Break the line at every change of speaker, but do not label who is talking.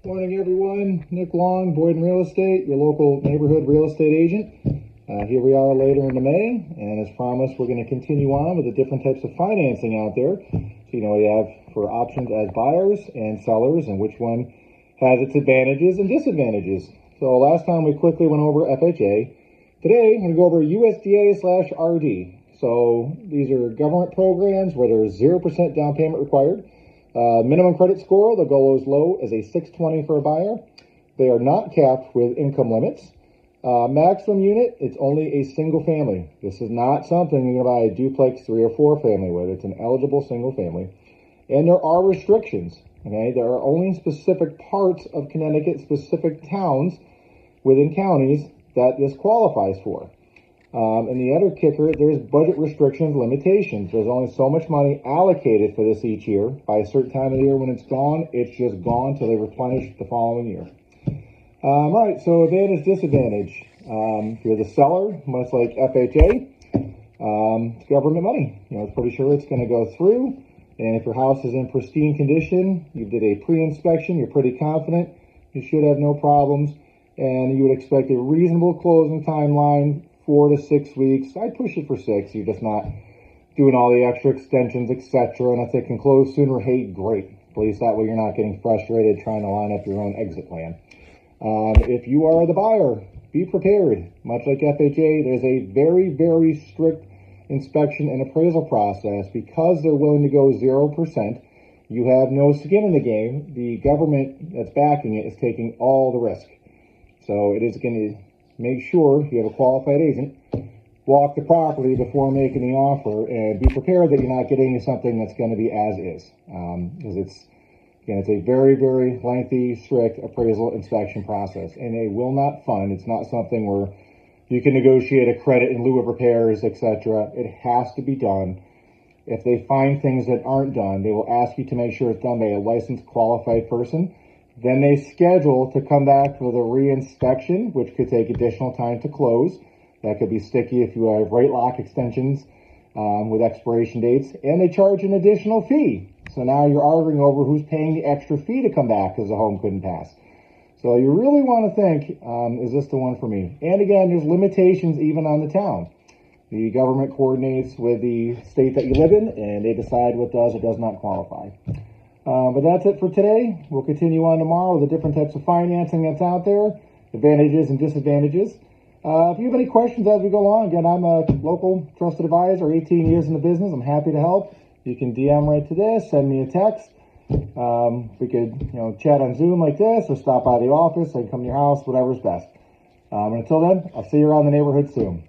Morning, everyone. Nick Long, Boyden Real Estate, your local neighborhood real estate agent. Here we are later into May, and as promised, we're going to continue on with the different types of financing out there. So you know what you have for options as buyers and sellers, and which one has its advantages and disadvantages. So last time we quickly went over FHA. Today, I'm going to go over USDA/RD. So these are government programs where there's 0% down payment required. Minimum credit score, they'll go as low as a 620 for a buyer. They are not capped with income limits. Maximum unit, it's only a single family. This is not something you're going to buy a duplex 3 or 4 family with. It's an eligible single family. And there are restrictions. Okay, there are only specific parts of Connecticut, specific towns within counties that this qualifies for. And the other kicker, there's budget restrictions, limitations. There's only so much money allocated for this each year. By a certain time of the year, when it's gone, it's just gone till they replenish the following year. All right, so advantage, disadvantage. If you're the seller, much like FHA, it's government money. You know, it's pretty sure it's going to go through. And if your house is in pristine condition, you did a pre-inspection, you're pretty confident, you should have no problems. And you would expect a reasonable closing timeline, 4 to 6 weeks. I'd push it for 6. You're just not doing all the extra extensions, etc. And if they can close sooner, hey, great. At least that way you're not getting frustrated trying to line up your own exit plan. If you are the buyer, be prepared. Much like FHA, there's a very, very strict inspection and appraisal process. Because they're willing to go 0%, you have no skin in the game. The government that's backing it is taking all the risk. So it is going to make sure you have a qualified agent walk the property before making the offer, and be prepared that you're not getting something that's going to be as is. Because it's a very, very lengthy, strict appraisal inspection process, and they will not fund. It's not something where you can negotiate a credit in lieu of repairs, etc. It has to be done. If they find things that aren't done, they will ask you to make sure it's done by a licensed, qualified person. Then they schedule to come back for the reinspection, which could take additional time to close. That could be sticky if you have rate lock extensions with expiration dates. And they charge an additional fee. So now you're arguing over who's paying the extra fee to come back because the home couldn't pass. So you really want to think, is this the one for me? And again, there's limitations even on the town. The government coordinates with the state that you live in, and they decide what does or does not qualify. But that's it for today. We'll continue on tomorrow with the different types of financing that's out there, advantages and disadvantages. If you have any questions as we go along, again, I'm a local trusted advisor, 18 years in the business. I'm happy to help. You can DM right to this, send me a text. We could, chat on Zoom like this, or stop by the office. I can come to your house, whatever's best. And until then, I'll see you around the neighborhood soon.